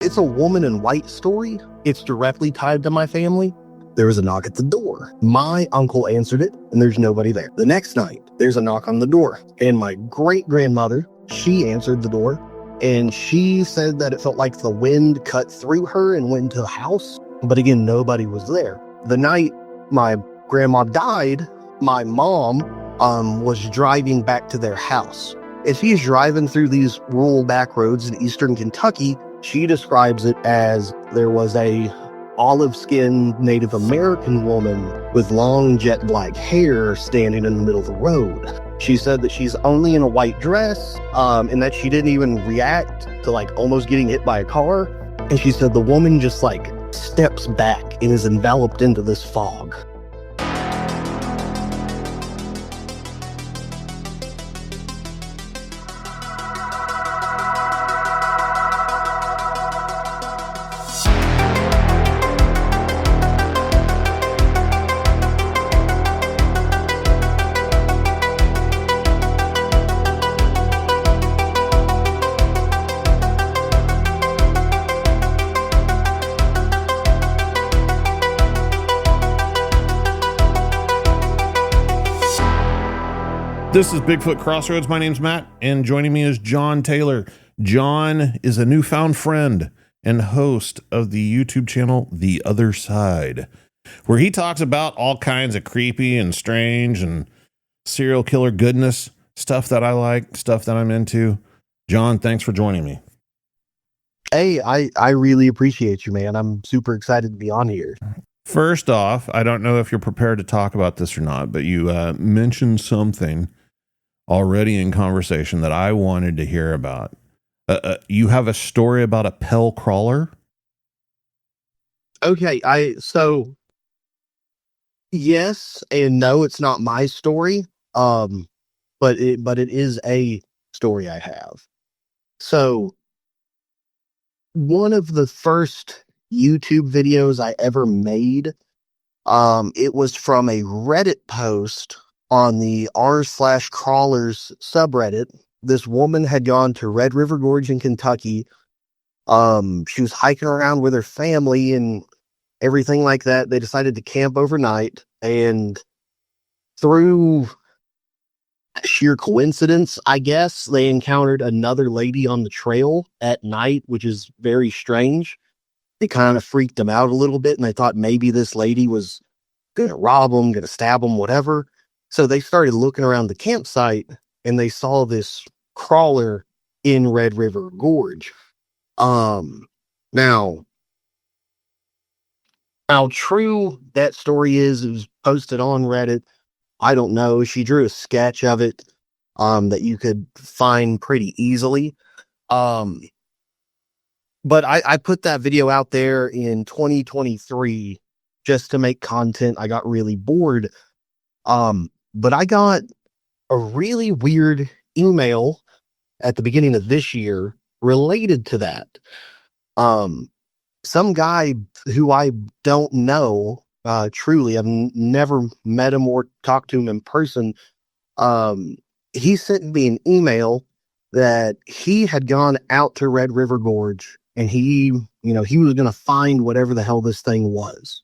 It's a woman in white story. It's directly tied to my family. There was a knock at the door. My uncle answered it, and there's nobody there. The next night, there's a knock on the door, and my great-grandmother, she answered the door, and she said that it felt like the wind cut through her and went into the house. But again, nobody was there. The night my grandma died, my mom was driving back to their house. As she's driving through these rural back roads in eastern Kentucky, she describes it as there was a olive-skinned Native American woman with long jet black hair standing in the middle of the road. She said that she's only in a white dress, and that she didn't even react to like almost getting hit by a car. And she said the woman just like steps back and is enveloped into this fog. This is Bigfoot Crossroads. My name's Matt, and joining me is John Taylor. John is a newfound friend and host of the YouTube channel The Other Side, where he talks about all kinds of creepy and strange and serial killer goodness, stuff that I like, stuff that I'm into. John, thanks for joining me. Hey, I really appreciate you, man. I'm super excited to be on here. First off, I don't know if you're prepared to talk about this or not, but you mentioned something already in conversation that I wanted to hear about. You have a story about a pell crawler? Okay, so yes and no, it's not my story. But it is a story I have. So one of the first YouTube videos I ever made, it was from a Reddit post on the r/crawlers subreddit. This woman had gone to Red River Gorge in Kentucky. She was hiking around with her family and everything like that. They decided to camp overnight, and through sheer coincidence, I guess, they encountered another lady on the trail at night, which is very strange. It kind of freaked them out a little bit, and they thought maybe this lady was going to rob them, going to stab them, whatever. So they started looking around the campsite, and they saw this crawler in Red River Gorge. Now, how true that story is, it was posted on Reddit. I don't know. She drew a sketch of it that you could find pretty easily. But I put that video out there in 2023 just to make content. I got really bored. But I got a really weird email at the beginning of this year related to that. Some guy who I don't know, truly, I've never met him or talked to him in person. He sent me an email that he had gone out to Red River Gorge, and he was going to find whatever the hell this thing was.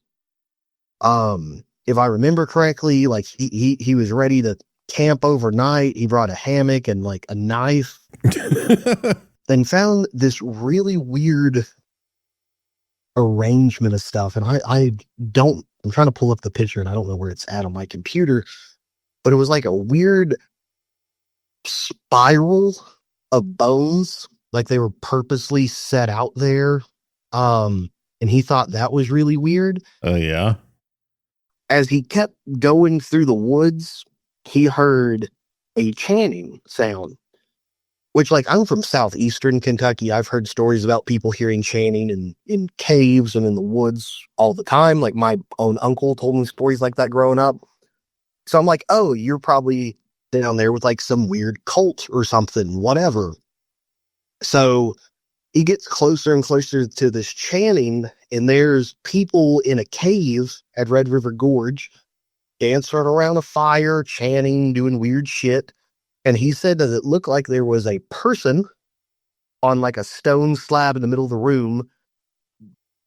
If I remember correctly, like he was ready to camp overnight. He brought a hammock and like a knife. Then found this really weird arrangement of stuff. And I'm trying to pull up the picture and I don't know where it's at on my computer, but it was like a weird spiral of bones. Like they were purposely set out there. And he thought that was really weird. Oh, yeah. As he kept going through the woods, he heard a chanting sound, which, like, I'm from southeastern Kentucky. I've heard stories about people hearing chanting in caves and in the woods all the time. Like, my own uncle told me stories like that growing up. So I'm like, oh, you're probably down there with, like, some weird cult or something, whatever. So he gets closer and closer to this chanting, and there's people in a cave at Red River Gorge dancing around a fire, chanting, doing weird shit. And he said that it looked like there was a person on like a stone slab in the middle of the room.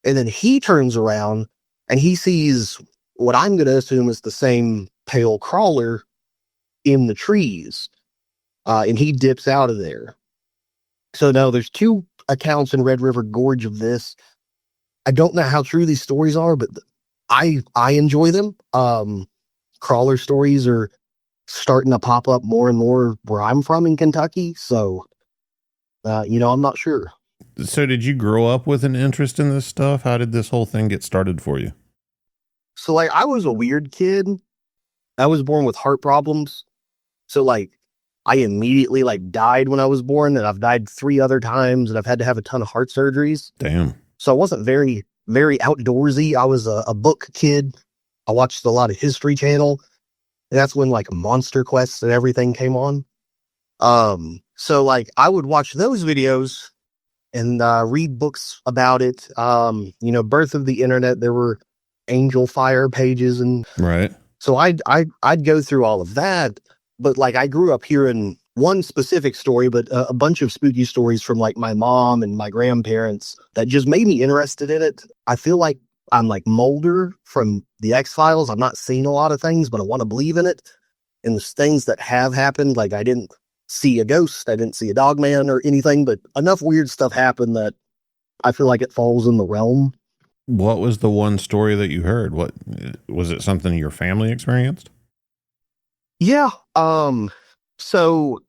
And then he turns around and he sees what I'm going to assume is the same pale crawler in the trees. And he dips out of there. So now there's two accounts in Red River Gorge of this. I don't know how true these stories are, but I enjoy them. Crawler stories are starting to pop up more and more where I'm from in Kentucky. So, I'm not sure. So did you grow up with an interest in this stuff? How did this whole thing get started for you? So, like, I was a weird kid. I was born with heart problems. So, like, I immediately, like, died when I was born, and I've died 3 other times, and I've had to have a ton of heart surgeries. Damn. So I wasn't very, very outdoorsy. I was a book kid. I watched a lot of History Channel. And that's when, like, Monster Quests and everything came on. So, like, I would watch those videos and read books about it. Birth of the internet, there were Angel Fire pages, and Right. so I'd go through all of that. But like, I grew up hearing one specific story, but a bunch of spooky stories from like my mom and my grandparents that just made me interested in it. I feel like I'm like Mulder from the X-Files. I'm not seeing a lot of things, but I want to believe in it. And the things that have happened, like I didn't see a ghost, I didn't see a dog man or anything, but enough weird stuff happened that I feel like it falls in the realm. What was the one story that you heard? What was it? Something your family experienced? Yeah. So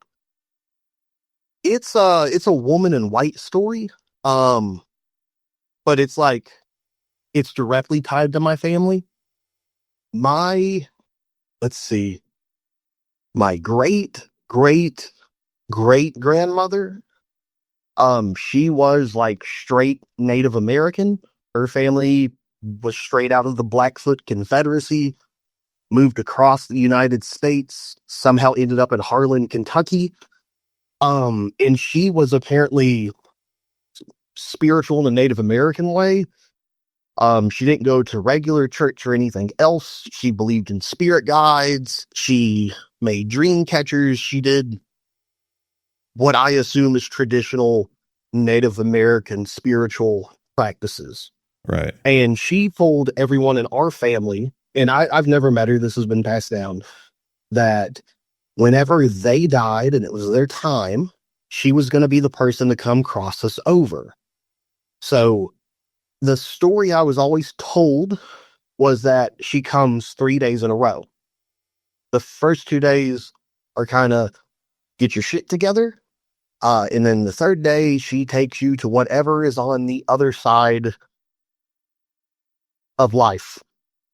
it's a woman in white story. But it's like, it's directly tied to my family. Let's see, my great grandmother, she was like straight Native American. Her family was straight out of the Blackfoot Confederacy, moved across the United States, somehow ended up in Harlan, Kentucky. And she was apparently spiritual in a Native American way. She didn't go to regular church or anything else. She believed in spirit guides. She made dream catchers. She did what I assume is traditional Native American spiritual practices. Right. And she told everyone in our family, and I've never met her, this has been passed down, that whenever they died and it was their time, she was going to be the person to come cross us over. So the story I was always told was that she comes 3 days in a row. The first 2 days are kind of get your shit together. And then the third day, she takes you to whatever is on the other side of life,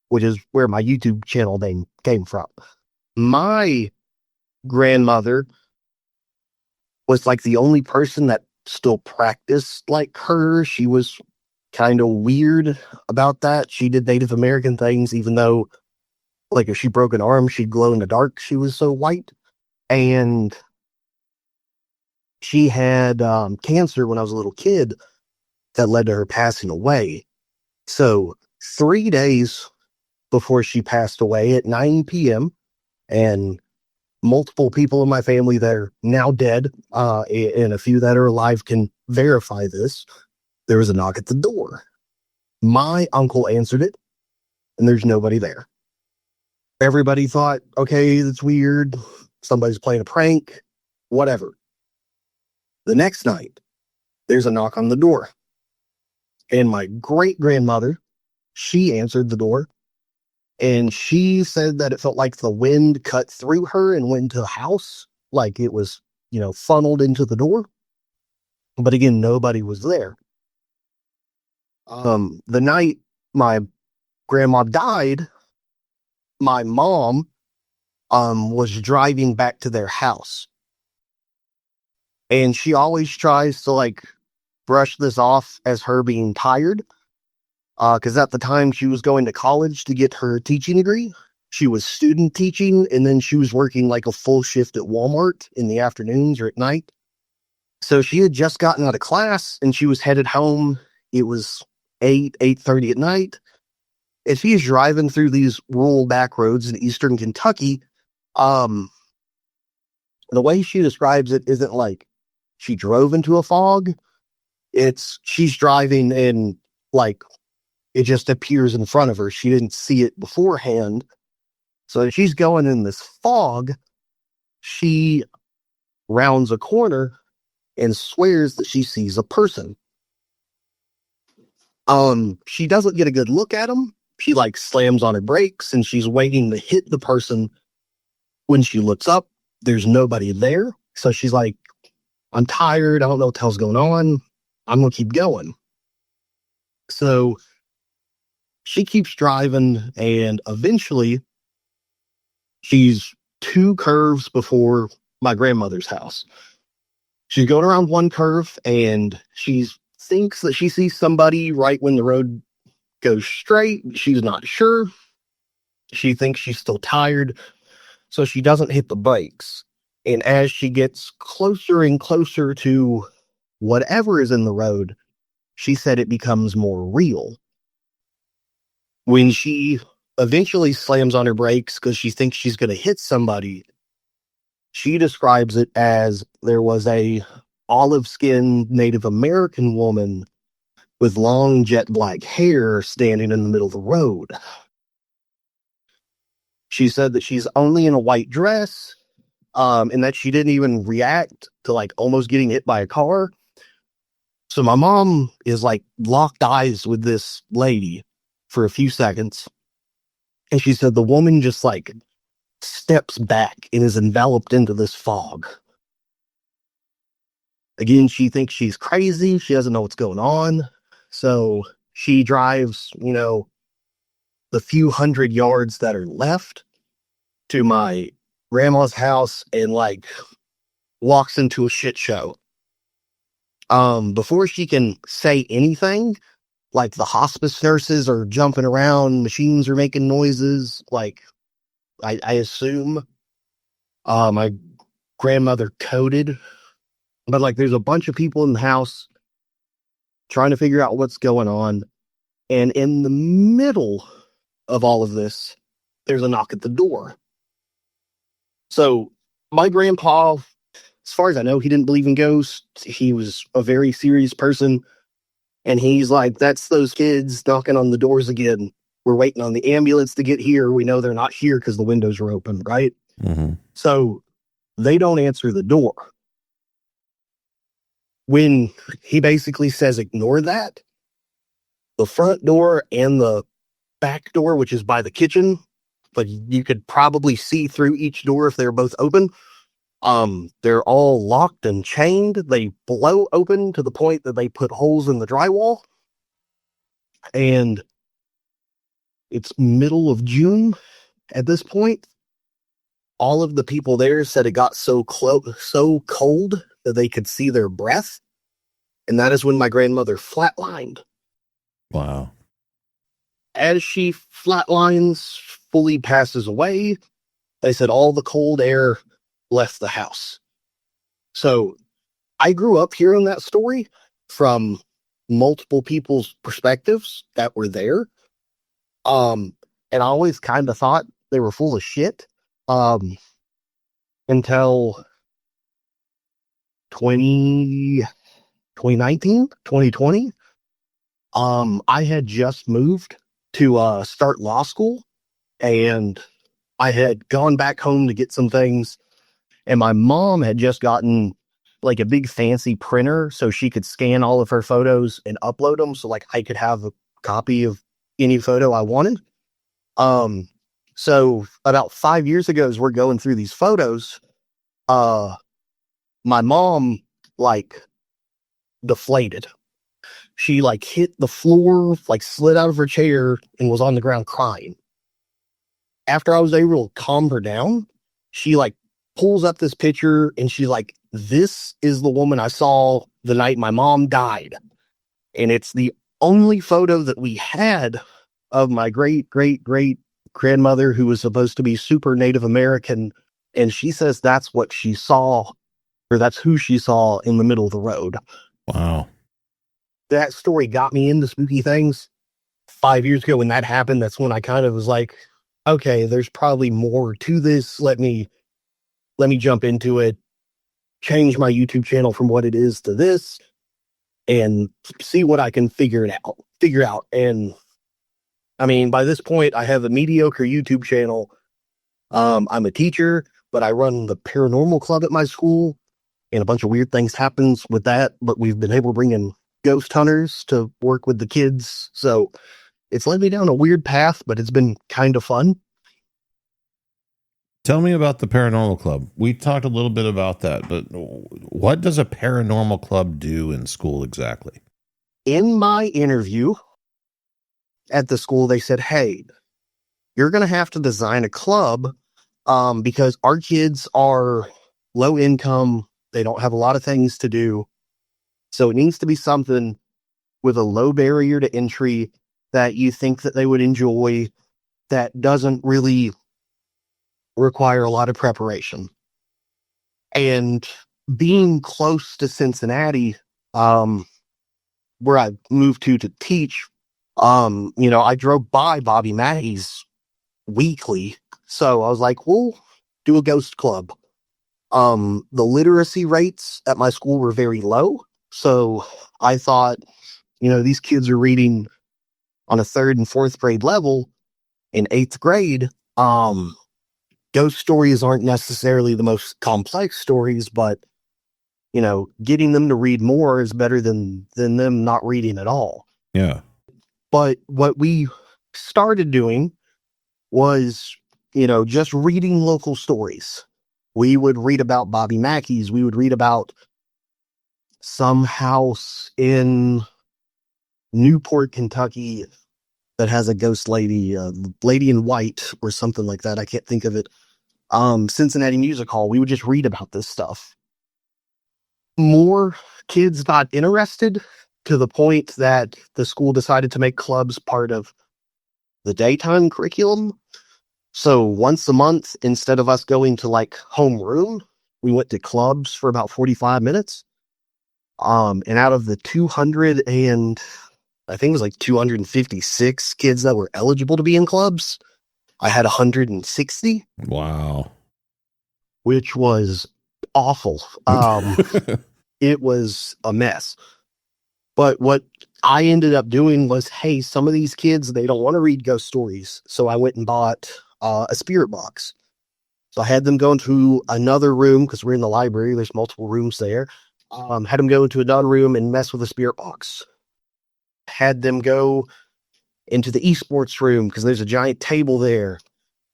which is where my YouTube channel name came from. My grandmother was like the only person that still practiced like her. She was kind of weird about that. She did Native American things, even though, like, if she broke an arm, she'd glow in the dark. She was so white. And she had cancer when I was a little kid that led to her passing away. So 3 days before she passed away at 9 p.m., and multiple people in my family that are now dead, and a few that are alive can verify this, there was a knock at the door. My uncle answered it, and there's nobody there. Everybody thought, okay, that's weird. Somebody's playing a prank, whatever. The next night, there's a knock on the door. And my great grandmother, she answered the door. And she said that it felt like the wind cut through her and went to the house, like it was, funneled into the door. But again, nobody was there. The night my grandma died, my mom was driving back to their house. And she always tries to like brush this off as her being tired. Because at the time she was going to college to get her teaching degree. She was student teaching, and then she was working like a full shift at Walmart in the afternoons or at night. So she had just gotten out of class and she was headed home. It was 8:30 at night. And she is driving through these rural back roads in eastern Kentucky. The way she describes it isn't like she drove into a fog. She's driving and like it just appears in front of her. She didn't see it beforehand. So she's going in this fog. She rounds a corner and swears that she sees a person. She doesn't get a good look at him. She like slams on her brakes and she's waiting to hit the person. When she looks up, there's nobody there. So she's like, I'm tired. I don't know what the hell's going on. I'm going to keep going. So she keeps driving and eventually she's 2 curves before my grandmother's house. She's going around one curve and she thinks that she sees somebody right when the road goes straight. She's not sure. She thinks she's still tired, so she doesn't hit the brakes. And as she gets closer and closer to whatever is in the road, she said it becomes more real. When she eventually slams on her brakes because she thinks she's going to hit somebody, she describes it as there was a olive-skinned Native American woman with long jet black hair standing in the middle of the road. She said that she's only in a white dress, and that she didn't even react to like almost getting hit by a car. So my mom is like locked eyes with this lady for a few seconds. And she said the woman just like steps back and is enveloped into this fog. Again, she thinks she's crazy. She doesn't know what's going on. So she drives, the few hundred yards that are left to my grandma's house and like walks into a shit show. Before she can say anything, like the hospice nurses are jumping around, machines are making noises. Like I assume my grandmother coded, but like there's a bunch of people in the house trying to figure out what's going on. And in the middle of all of this, there's a knock at the door. So my grandpa, as far as I know, he didn't believe in ghosts. He was a very serious person. And he's like, that's those kids knocking on the doors again. We're waiting on the ambulance to get here. We know they're not here because the windows are open, right? Mm-hmm. So they don't answer the door. When he basically says, ignore that, the front door and the back door, which is by the kitchen, but you could probably see through each door if they're both open. They're all locked and chained. They blow open to the point that they put holes in the drywall. And it's middle of June at this point. All of the people there said it got so cold that they could see their breath. And that is when my grandmother flatlined. Wow. As she flatlines, fully passes away, they said all the cold air left the house. So I grew up hearing that story from multiple people's perspectives that were there. And I always kind of thought they were full of shit. Until 2019, 2020. I had just moved to start law school, and I had gone back home to get some things, and my mom had just gotten like a big fancy printer so she could scan all of her photos and upload them so like I could have a copy of any photo I wanted. So about 5 years ago, as we're going through these photos, my mom like deflated. She like hit the floor, like slid out of her chair and was on the ground crying. After I was able to calm her down, she like pulls up this picture and she's like, this is the woman I saw the night my mom died. And it's the only photo that we had of my great grandmother, who was supposed to be super Native American. And she says that's what she saw, or that's who she saw in the middle of the road. Wow. That story got me into spooky things 5 years ago. When that happened, that's when I kind of was like, okay, there's probably more to this. Let me jump into it. change my YouTube channel from what it is to this and see what I can figure out. And I mean, by this point, I have a mediocre YouTube channel. I'm a teacher, but I run the paranormal club at my school, and a bunch of weird things happens with that. But we've been able to bring in ghost hunters to work with the kids, so it's led me down a weird path, but it's been kind of fun. Tell me about the paranormal club. We talked a little bit about that, but what does a paranormal club do in school exactly? In my interview at the school, they said, "Hey, you're going to have to design a club because our kids are low income. They don't have a lot of things to do. So it needs to be something with a low barrier to entry that you think that they would enjoy, that doesn't really require a lot of preparation." And being close to Cincinnati, where I moved to teach, I drove by Bobby Mackey's weekly. So I was like, we'll do a ghost club. The literacy rates at my school were very low. So I thought, these kids are reading on a 3rd and 4th grade level. In 8th grade, ghost stories aren't necessarily the most complex stories, but getting them to read more is better than them not reading at all. Yeah. But what we started doing was, just reading local stories. We would read about Bobby Mackey's. We would read about some house in Newport, Kentucky that has a ghost lady, lady in white or something like that. I can't think of it. Cincinnati Music Hall. We would just read about this stuff. More kids got interested to the point that the school decided to make clubs part of the daytime curriculum. So once a month, instead of us going to like homeroom, we went to clubs for about 45 minutes. And out of the 200 and I think it was like 256 kids that were eligible to be in clubs, I had 160. Wow. Which was awful. It was a mess. But what I ended up doing was, hey, some of these kids, they don't want to read ghost stories. So I went and bought a spirit box. So I had them go into another room because we're in the library. There's multiple rooms there. Had them go into another room and mess with a spirit box. Had them go into the esports room because there's a giant table there.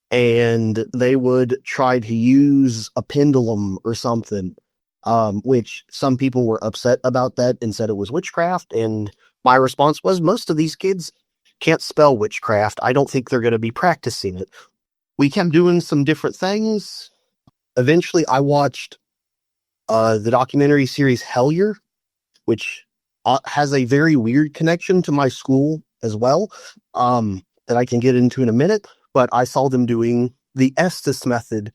And they would try to use a pendulum or something, which some people were upset about that and said it was witchcraft. And my response was, most of these kids can't spell witchcraft. I don't think they're going to be practicing it. We kept doing some different things. Eventually, I watched the documentary series Hellier, which has a very weird connection to my school as well, that I can get into in a minute. But I saw them doing the Estes method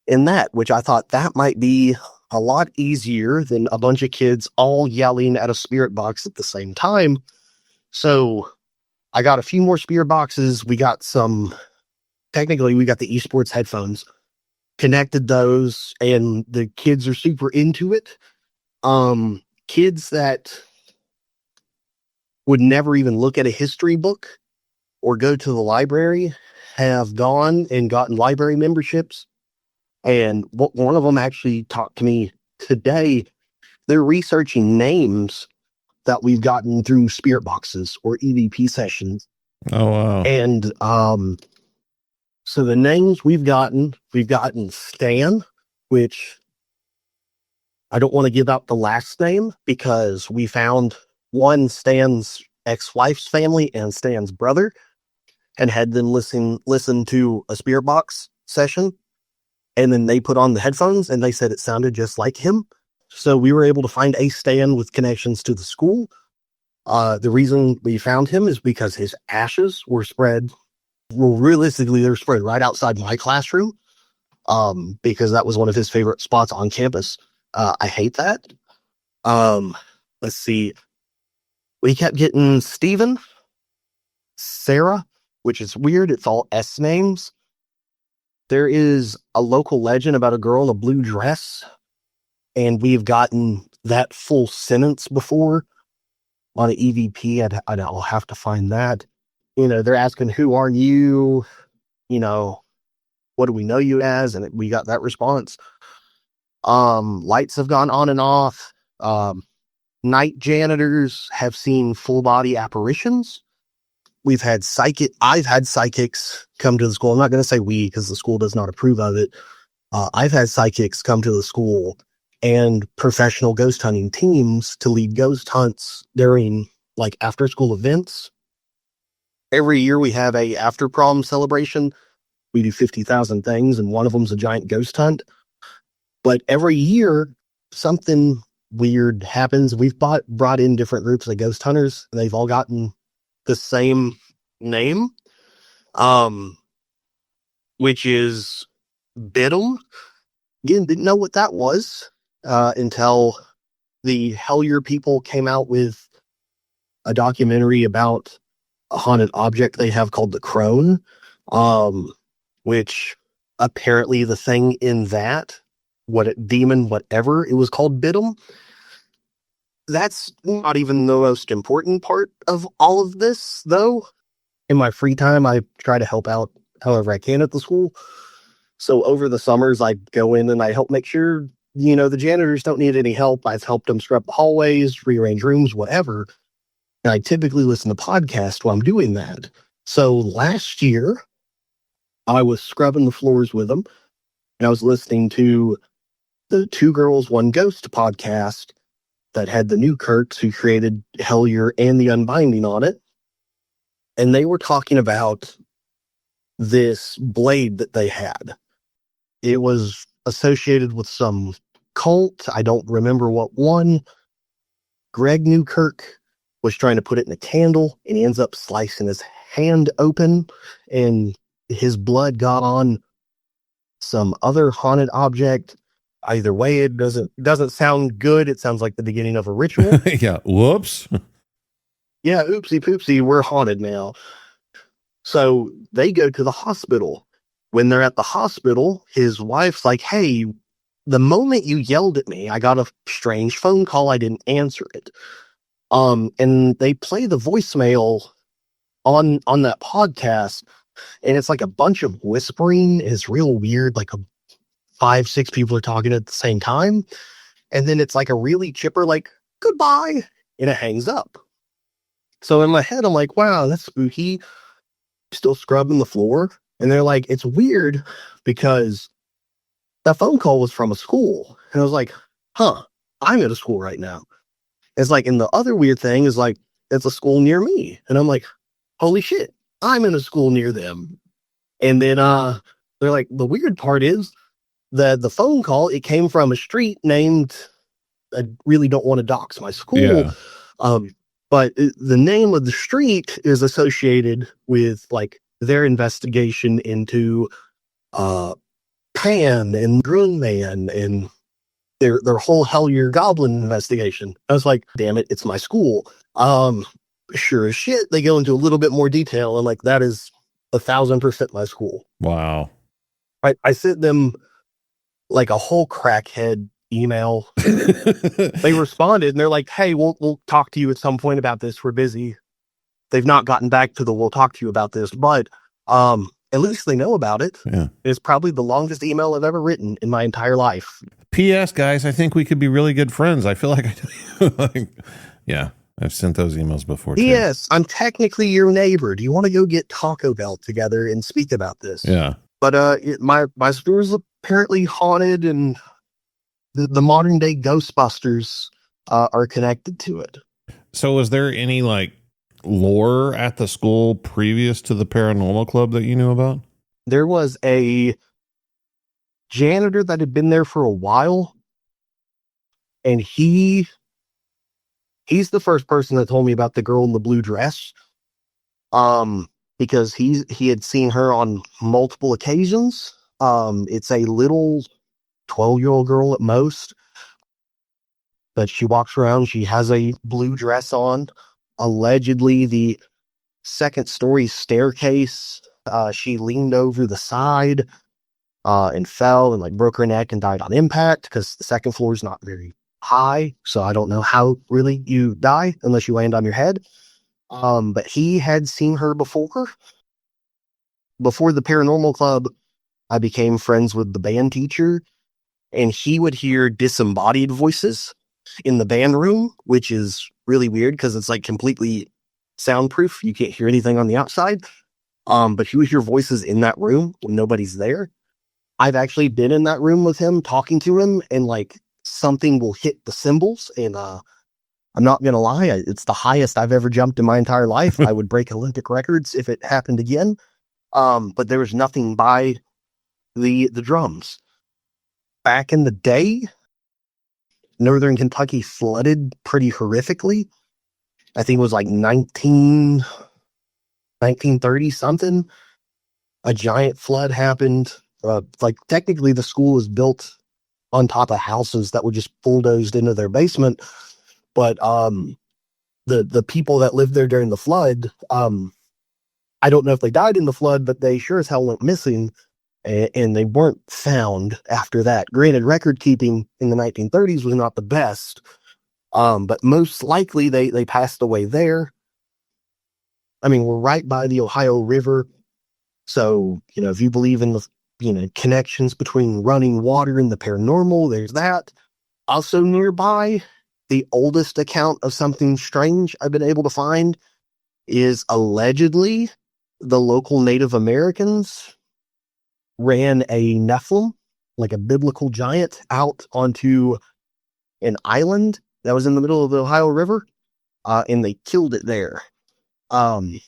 in that, which I thought that might be a lot easier than a bunch of kids all yelling at a spirit box at the same time. So I got a few more spirit boxes. We got technically we got the esports headphones, connected those, and the kids are super into it. Kids that would never even look at a history book or go to the library have gone and gotten library memberships. And one of them actually talked to me today. They're researching names that we've gotten through spirit boxes or EVP sessions. Oh, wow. And so the names we've gotten Stan, which I don't want to give out the last name because we found one Stan's ex-wife's family and Stan's brother, and had them listen to a spirit box session, and then they put on the headphones and they said it sounded just like him. So we were able to find a Stan with connections to the school. The reason we found him is because his ashes were spread. Well, realistically, they're spread right outside my classroom, because that was one of his favorite spots on campus. I hate that. Let's see. We kept getting Stephen, Sarah, which is weird. It's all S names. There is a local legend about a girl in a blue dress, and we've gotten that full sentence before on an EVP. I'll have to find that. They're asking, who are you? What do we know you as? And we got that response. Lights have gone on and off. Night janitors have seen full body apparitions. I've had psychics come to the school. I'm not going to say we, because the school does not approve of it. I've had psychics come to the school and professional ghost hunting teams to lead ghost hunts during like after school events. Every year we have a after prom celebration. We do 50,000 things, and one of them's a giant ghost hunt. But every year, something weird happens. We've brought in different groups of ghost hunters, and they've all gotten the same name, which is Biddle. Again, didn't know what that was until the Hellier people came out with a documentary about a haunted object they have called the Crone, which apparently the thing in that, demon, whatever, it was called Biddle. That's not even the most important part of all of this, though. In my free time, I try to help out however I can at the school. So over the summers, I go in and I help make sure, the janitors don't need any help. I've helped them scrub the hallways, rearrange rooms, whatever. And I typically listen to podcasts while I'm doing that. So last year, I was scrubbing the floors with them, and I was listening to the Two Girls, One Ghost podcast that had the new Kirks who created Hellier and the Unbinding on it. And they were talking about this blade that they had. It was associated with some cult. I don't remember what one. Greg Newkirk was trying to put it in a candle, and he ends up slicing his hand open, and his blood got on some other haunted object. Either way, it doesn't sound good. It sounds like the beginning of a ritual. Yeah. Whoops. Yeah, oopsie poopsie, we're haunted now. So they go to the hospital. When they're at the hospital, his wife's like, hey, the moment you yelled at me, I got a strange phone call. I didn't answer it. And they play the voicemail on that podcast, and it's like a bunch of whispering. It's real weird. Like 5-6 people are talking at the same time. And then it's like a really chipper, like, goodbye. And it hangs up. So in my head, I'm like, wow, that's spooky. Still scrubbing the floor. And they're like, it's weird because that phone call was from a school. And I was like, huh, I'm at a school right now. It's like, and the other weird thing is like, it's a school near me. And I'm like, holy shit, I'm in a school near them. And then they're like, the weird part is that the phone call, it came from a street named, I really don't want to dox my school. Yeah. But the name of the street is associated with like their investigation into Pan and Grunman and their whole Hellier Goblin investigation. I was like, damn it, it's my school. Sure as shit, they go into a little bit more detail, and like that is 1,000% my school. Wow. I sent them like a whole crackhead email. They responded and they're like, hey, we'll talk to you at some point about this. We're busy. They've not gotten back to the we'll talk to you about this, but at least they know about it. Yeah. It's probably the longest email I've ever written in my entire life. P.S. guys, I think we could be really good friends. I feel like yeah, I've sent those emails before too. Yes, I'm technically your neighbor. Do you want to go get Taco Bell together and speak about this? Yeah. But my store is apparently haunted, and the modern day Ghostbusters are connected to it. So was there any like lore at the school previous to the paranormal club that you knew about? There was a janitor that had been there for a while, and he's the first person that told me about the girl in the blue dress. Because he had seen her on multiple occasions. It's a little 12-year-old girl at most, but she walks around. She has a blue dress on. Allegedly, the second story staircase, she leaned over the side. and fell and like broke her neck and died on impact because the second floor is not very high. So I don't know how really you die unless you land on your head. But he had seen her before. Before the paranormal club, I became friends with the band teacher, and he would hear disembodied voices in the band room, which is really weird because it's like completely soundproof. You can't hear anything on the outside. But he would hear voices in that room when nobody's there. I've actually been in that room with him, talking to him, and like something will hit the cymbals. And I'm not gonna lie, it's the highest I've ever jumped in my entire life. I would break Olympic records if it happened again. But there was nothing by the drums. Back in the day, northern Kentucky flooded pretty horrifically. I think it was like 1930 something. A giant flood happened. Like technically the school was built on top of houses that were just bulldozed into their basement. But the people that lived there during the flood, I don't know if they died in the flood, but they sure as hell went missing, and they weren't found after that. Granted, record keeping in the 1930s was not the best, but most likely they passed away there. I mean, we're right by the Ohio River, so if you believe in the connections between running water and the paranormal, there's that. Also nearby, the oldest account of something strange I've been able to find is allegedly the local Native Americans ran a Nephilim, like a biblical giant, out onto an island that was in the middle of the Ohio River, and they killed it there. I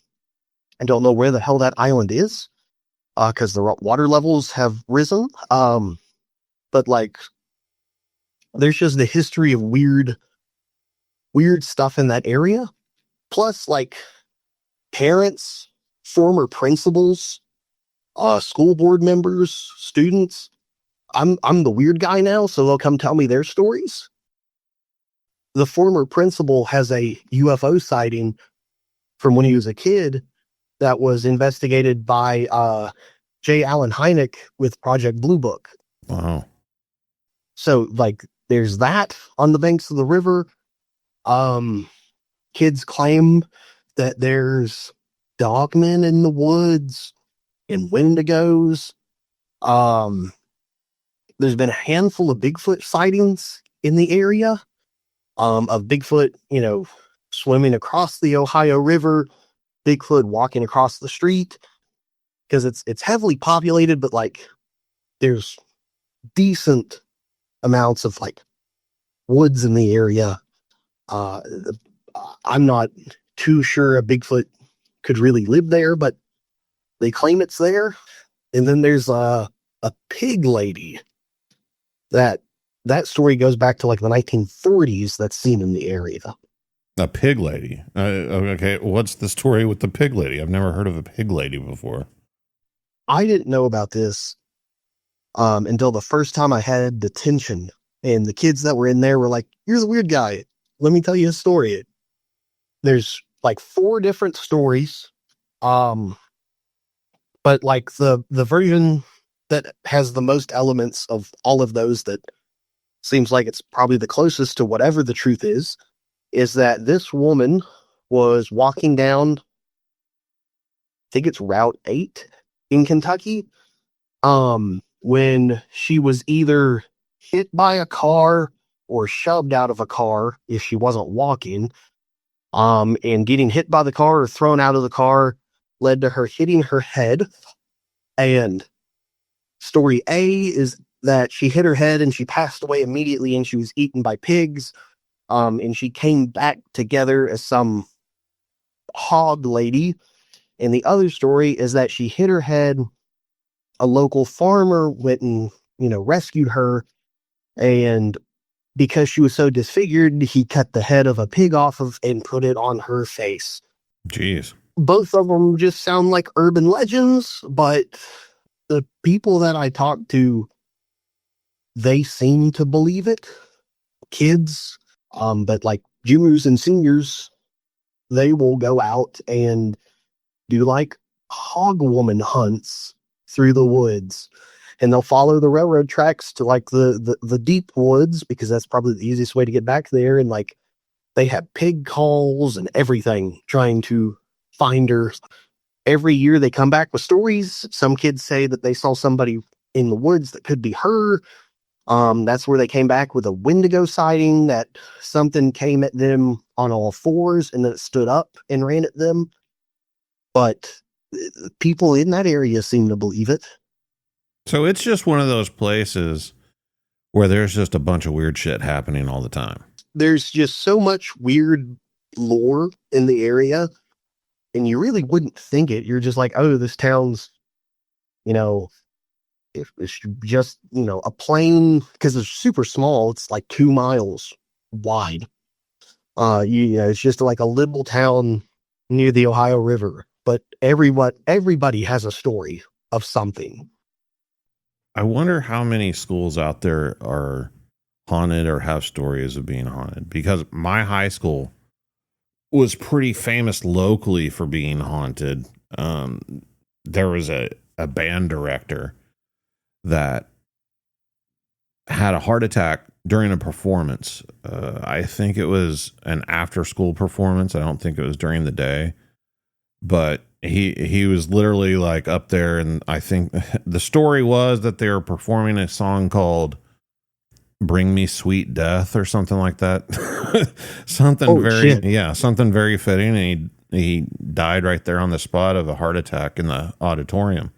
don't know where the hell that island is, because the water levels have risen. But like, there's just the history of weird stuff in that area. Plus, like, parents, former principals, school board members, students. I'm the weird guy now, so they'll come tell me their stories. The former principal has a UFO sighting from when he was a kid that was investigated by J. Allen Hynek with Project Blue Book. Wow. So, like, there's that on the banks of the river. Kids claim that there's dogmen in the woods and wendigos. There's been a handful of Bigfoot sightings in the area, of Bigfoot, swimming across the Ohio River, Bigfoot walking across the street, because it's heavily populated, but like there's decent amounts of like woods in the area. I'm not too sure a Bigfoot could really live there, but they claim it's there. And then there's a pig lady that story goes back to like the 1940s that's seen in the area. A pig lady. Okay, what's the story with the pig lady? I've never heard of a pig lady before. I didn't know about this until the first time I had detention, and the kids that were in there were like, "You're the weird guy. Let me tell you a story." There's like 4 different stories, but like the version that has the most elements of all of those, that seems like it's probably the closest to whatever the truth is that this woman was walking down, I think it's Route 8 in Kentucky, when she was either hit by a car or shoved out of a car if she wasn't walking, and getting hit by the car or thrown out of the car led to her hitting her head. And story A is that she hit her head and she passed away immediately, and she was eaten by pigs. And she came back together as some hog lady. And the other story is that she hit her head. A local farmer went and, rescued her. And because she was so disfigured, he cut the head of a pig off of and put it on her face. Jeez. Both of them just sound like urban legends, but the people that I talked to, they seem to believe it. Kids, but like juniors and seniors, they will go out and do like hog woman hunts through the woods and they'll follow the railroad tracks to like the deep woods, because that's probably the easiest way to get back there. And like they have pig calls and everything trying to find her. Every year they come back with stories. Some kids say that they saw somebody in the woods that could be her. That's where they came back with a Wendigo sighting, that something came at them on all fours and then it stood up and ran at them. But people in that area seem to believe it. So it's just one of those places where there's just a bunch of weird shit happening all the time. There's just so much weird lore in the area, and you really wouldn't think it. You're just like, oh, this town's, you know, if it's just, you know, a plain, because it's super small. It's like 2 miles wide. You know, it's just like a little town near the Ohio River, but everybody has a story of something. I wonder how many schools out there are haunted or have stories of being haunted, because my high school was pretty famous locally for being haunted. There was a band director that had a heart attack during a performance. I think it was an after school performance. I don't think it was during the day, but he was literally like up there. And I think the story was that they were performing a song called Bring Me Sweet Death or something like that. Something something very fitting. And he died right there on the spot of a heart attack in the auditorium.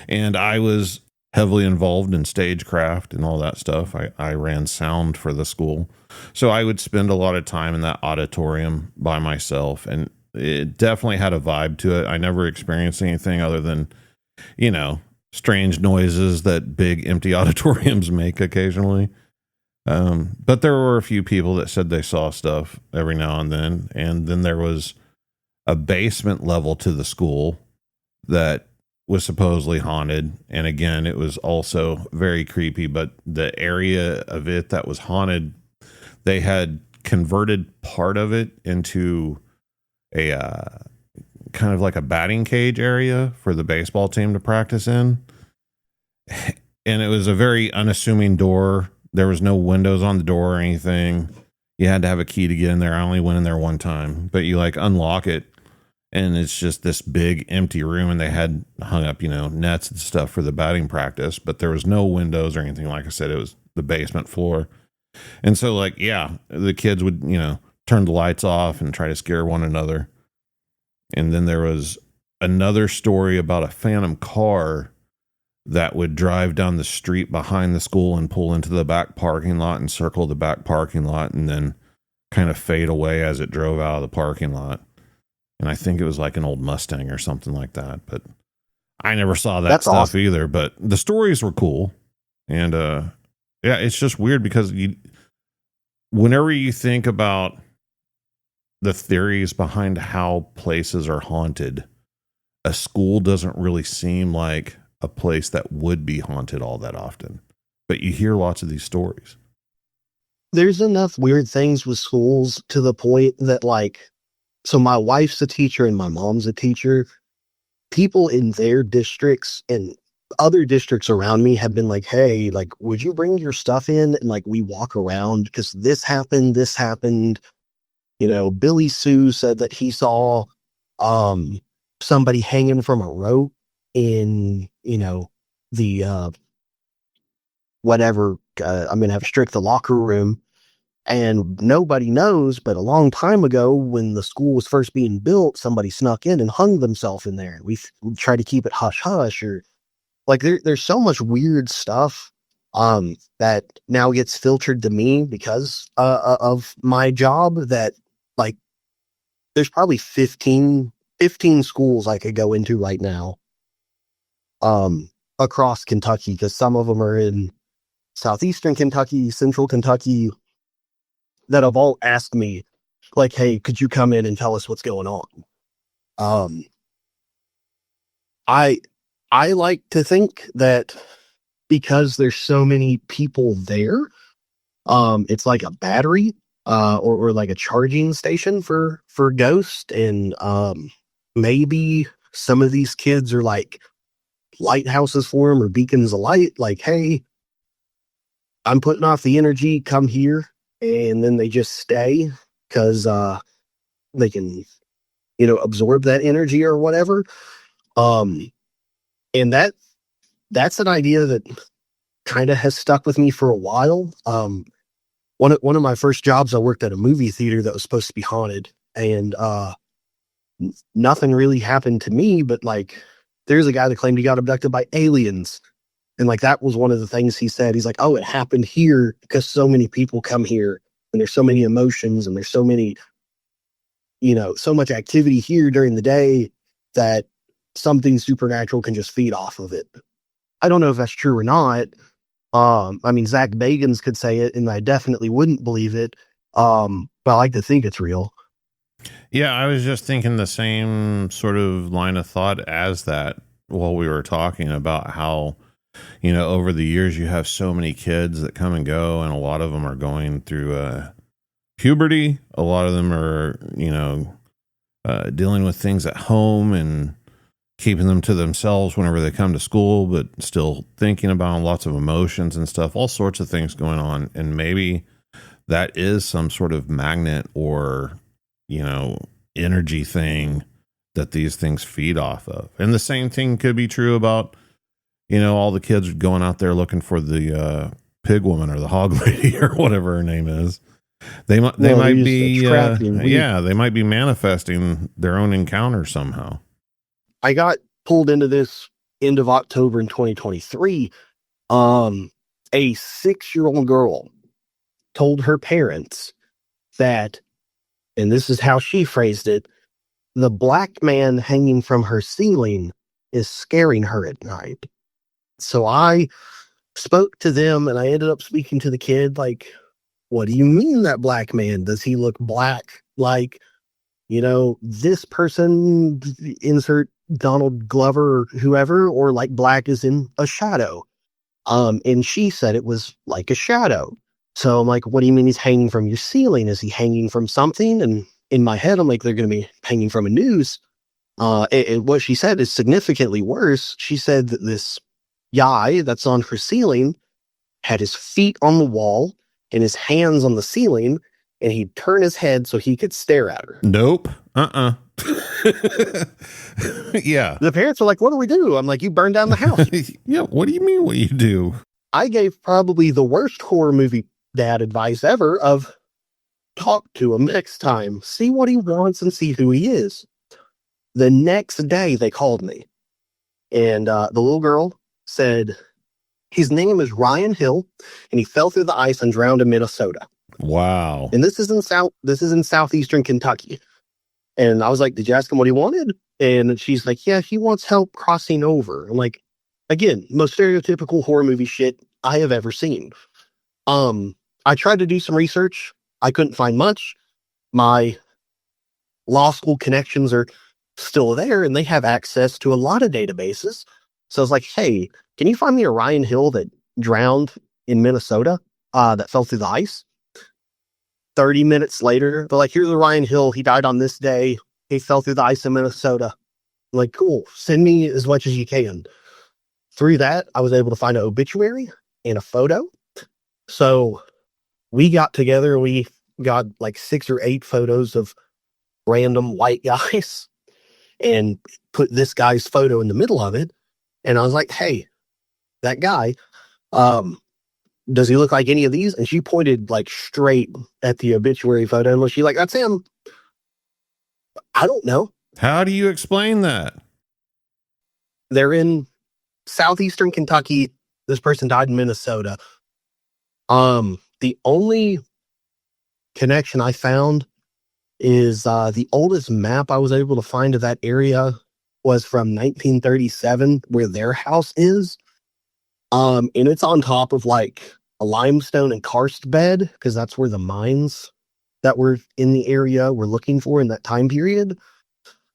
And I was heavily involved in stagecraft and all that stuff. I ran sound for the school. So I would spend a lot of time in that auditorium by myself, and it definitely had a vibe to it. I never experienced anything other than, you know, strange noises that big empty auditoriums make occasionally. But there were a few people that said they saw stuff every now and then. And then there was a basement level to the school that was supposedly haunted. And again, it was also very creepy, but the area of it that was haunted, they had converted part of it into a kind of like a batting cage area for the baseball team to practice in. And it was a very unassuming door. There was no windows on the door or anything. You had to have a key to get in there. I only went in there one time, but you like unlock it, and it's just this big empty room, and they had hung up, you know, nets and stuff for the batting practice, but there was no windows or anything. Like I said, it was the basement floor. And so like, yeah, the kids would, you know, turn the lights off and try to scare one another. And then there was another story about a phantom car that would drive down the street behind the school and pull into the back parking lot and circle the back parking lot and then kind of fade away as it drove out of the parking lot. And I think it was like an old Mustang or something like that, but I never saw that stuff awesome. Either, but the stories were cool. And, yeah, it's just weird because whenever you think about the theories behind how places are haunted, a school doesn't really seem like a place that would be haunted all that often, but you hear lots of these stories. There's enough weird things with schools to the point that, like, so my wife's a teacher and my mom's a teacher. People in their districts and other districts around me have been like, hey, like, would you bring your stuff in? And like, we walk around because this happened. You know, Billy Sue said that he saw somebody hanging from a rope in, you know, the I'm gonna have to strict the locker room, and nobody knows, but a long time ago when the school was first being built, somebody snuck in and hung themselves in there. We try to keep it hush hush, or like there's so much weird stuff that now gets filtered to me because of my job, that like there's probably 15 schools I could go into right now across Kentucky, because some of them are in southeastern Kentucky, central Kentucky, that have all asked me like, hey, could you come in and tell us what's going on? I like to think that because there's so many people there, it's like a battery or like a charging station for ghosts, and maybe some of these kids are like lighthouses for them or beacons of light. Like, hey, I'm putting off the energy, come here. And then they just stay because they can, absorb that energy or whatever. Um, and that's an idea that kind of has stuck with me for a while. One of my first jobs, I worked at a movie theater that was supposed to be haunted, and nothing really happened to me, but like there's a guy that claimed he got abducted by aliens. And like that was one of the things he said. He's like, oh, it happened here because so many people come here and there's so many emotions and there's so many, so much activity here during the day that something supernatural can just feed off of it. I don't know if that's true or not. I mean, Zach Bagans could say it, and I definitely wouldn't believe it. But I like to think it's real. Yeah, I was just thinking the same sort of line of thought as that while we were talking about how, over the years you have so many kids that come and go, and a lot of them are going through puberty. A lot of them are, dealing with things at home and keeping them to themselves whenever they come to school, but still thinking about them, lots of emotions and stuff, all sorts of things going on. And maybe that is some sort of magnet or, energy thing that these things feed off of. And the same thing could be true about, all the kids going out there looking for the pig woman or the hog lady or whatever her name is. They might be, they might be manifesting their own encounter somehow. I got pulled into this end of October in 2023. A 6-year-old girl told her parents that, and this is how she phrased it, the black man hanging from her ceiling is scaring her at night. So I spoke to them, and I ended up speaking to the kid like, what do you mean that black man? Does he look black like, this person, insert Donald Glover or whoever, or like black is in a shadow? And she said it was like a shadow. So I'm like, what do you mean he's hanging from your ceiling? Is he hanging from something? And in my head, I'm like, they're going to be hanging from a noose. What she said is significantly worse. She said that this guy that's on her ceiling had his feet on the wall and his hands on the ceiling, and he'd turn his head so he could stare at her. Nope. Yeah. The parents are like, what do we do? I'm like, you burn down the house. Yeah. What do you mean what you do? I gave probably the worst horror movie dad advice ever of talk to him next time, see what he wants and see who he is. The next day they called me, and the little girl said his name is Ryan Hill, and he fell through the ice and drowned in Minnesota. Wow. And this is in southeastern Kentucky. And I was like, did you ask him what he wanted? And she's like, yeah, he wants help crossing over. I'm like, again, most stereotypical horror movie shit I have ever seen. I tried to do some research. I couldn't find much. My law school connections are still there, and they have access to a lot of databases. So I was like, hey, can you find me a Ryan Hill that drowned in Minnesota, that fell through the ice? 30 minutes later, they're like, here's a Ryan Hill. He died on this day. He fell through the ice in Minnesota. I'm like, cool. Send me as much as you can. Through that, I was able to find an obituary and a photo. So we got together. We got like 6 or 8 photos of random white guys and put this guy's photo in the middle of it. And I was like, hey, that guy, does he look like any of these? And she pointed like straight at the obituary photo and she's like, that's him. I don't know. How do you explain that? They're in southeastern Kentucky. This person died in Minnesota. The only connection I found is the oldest map I was able to find of that area was from 1937, where their house is. And it's on top of like a limestone and karst bed, because that's where the mines that were in the area were looking for in that time period.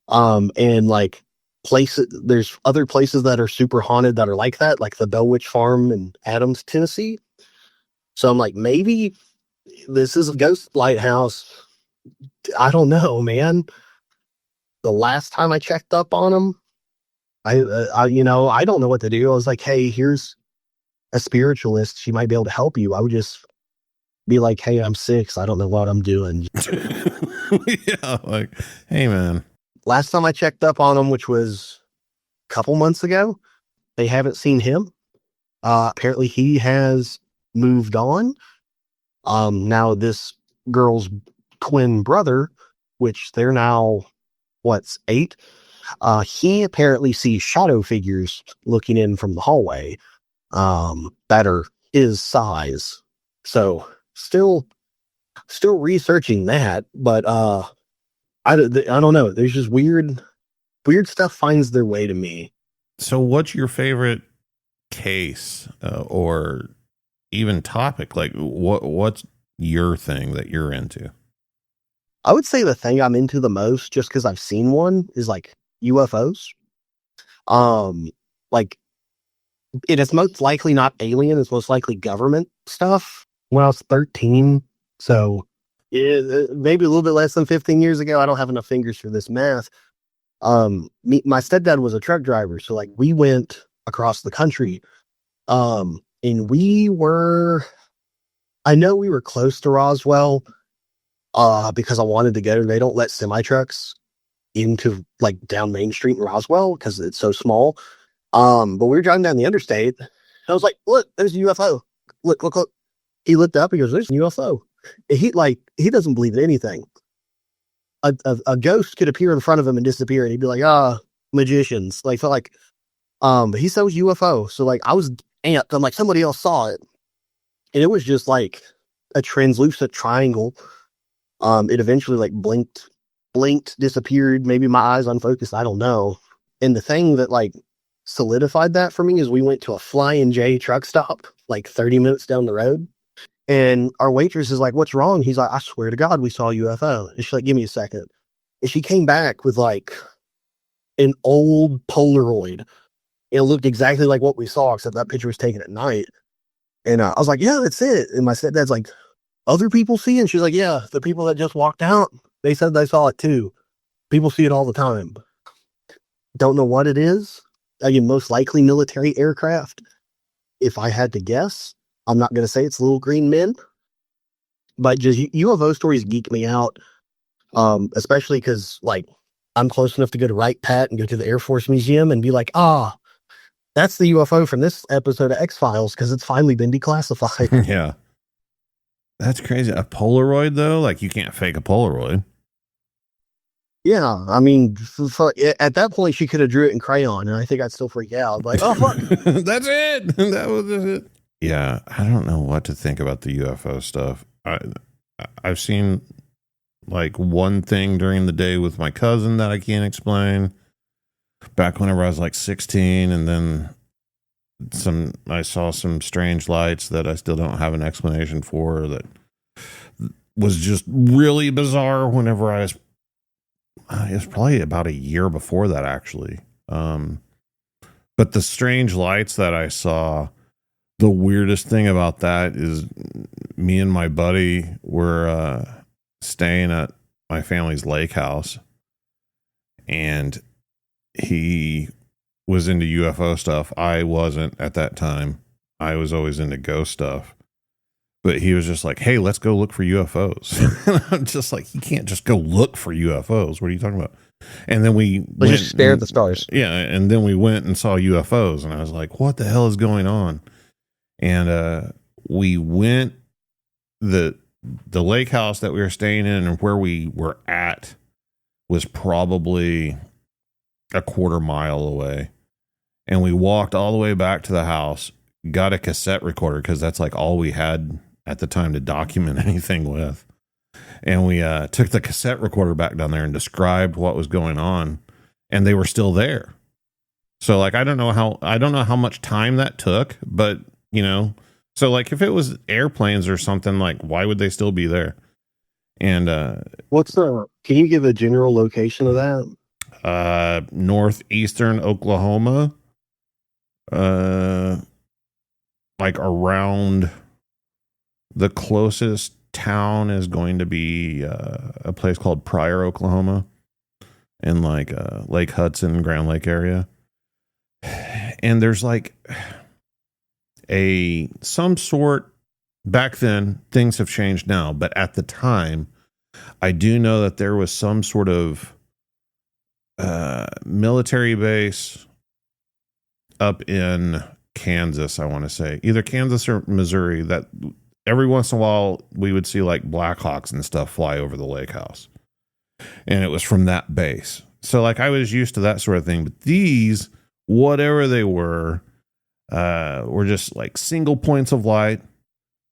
And like there's other places that are super haunted that are like that, like the Bell Witch Farm in Adams, Tennessee. So I'm like, maybe this is a ghost lighthouse. I don't know, man. The last time I checked up on them, I don't know what to do. I was like, hey, here's a spiritualist. She might be able to help you. I would just be like, hey, I'm 6. I don't know what I'm doing. Yeah, like, hey, man. Last time I checked up on him, which was a couple months ago, they haven't seen him. Apparently he has moved on. Now this girl's twin brother, which they're now, 8? He apparently sees shadow figures looking in from the hallway, that are his size. So still researching that, but, I don't know. There's just weird stuff finds their way to me. So what's your favorite case, or even topic? Like what's your thing that you're into? I would say the thing I'm into the most, just because I've seen one, is like UFOs. Like it is most likely not alien. It's most likely government stuff. When I was 13, so yeah, maybe a little bit less than 15 years ago. I don't have enough fingers for this math. My stepdad was a truck driver, so like we went across the country. And I know we were close to Roswell, because I wanted to go. They don't let semi trucks into like down Main Street in Roswell because it's so small. But we were driving down the interstate. And I was like, look, there's a UFO. Look, look, look. He looked up. He goes, there's a UFO. And he doesn't believe in anything. A ghost could appear in front of him and disappear, and he'd be like, magicians. Like, felt like, but he said it was UFO. So like, I was amped. I'm like, somebody else saw it, and it was just like a translucent triangle. It eventually like blinked, disappeared. Maybe my eyes unfocused. I don't know. And the thing that like solidified that for me is we went to a Flying J truck stop like 30 minutes down the road. And our waitress is like, what's wrong? He's like, I swear to God, we saw a UFO. And she's like, give me a second. And she came back with like an old Polaroid. It looked exactly like what we saw, except that picture was taken at night. And I was like, yeah, that's it. And my stepdad's like, other people see it? And she's like, yeah, the people that just walked out, they said they saw it too. People see it all the time. Don't know what it is. Again, most likely military aircraft. If I had to guess, I'm not going to say it's little green men, but just UFO stories geek me out. Especially because like I'm close enough to go to Wright Pat and go to the Air Force Museum and be like, that's the UFO from this episode of X-Files because it's finally been declassified. Yeah. That's crazy. A Polaroid, though? Like, you can't fake a Polaroid. Yeah, I mean, at that point, she could have drew it in crayon, and I think I'd still freak out. Like, oh, fuck. That's it. That was it. Yeah, I don't know what to think about the UFO stuff. I've seen, like, one thing during the day with my cousin that I can't explain. Back whenever I was, like, 16, and then I saw some strange lights that I still don't have an explanation for, that was just really bizarre whenever it was probably about a year before that, actually. But the strange lights that I saw, the weirdest thing about that is me and my buddy were staying at my family's lake house, and he was into UFO stuff. I wasn't at that time. I was always into ghost stuff. But he was just like, hey, let's go look for UFOs. And I'm just like, you can't just go look for UFOs. What are you talking about? And then Let's just stare at the stars. Yeah, and then we went and saw UFOs, and I was like, what the hell is going on? And we went, the lake house that we were staying in and where we were at was probably a quarter mile away. And we walked all the way back to the house, got a cassette recorder because that's like all we had at the time to document anything with. And we took the cassette recorder back down there and described what was going on, and they were still there. So like, I don't know how much time that took, but you know, so like if it was airplanes or something, like why would they still be there? And can you give a general location of that? Northeastern Oklahoma, like around, the closest town is going to be a place called Pryor, Oklahoma, in like Lake Hudson, Grand Lake area. And there's like some sort, back then, things have changed now, but at the time, I do know that there was some sort of military base up in Kansas, I want to say, either Kansas or Missouri, that every once in a while we would see like Blackhawks and stuff fly over the lake house. And it was from that base. So like I was used to that sort of thing, but these, whatever they were just like single points of light.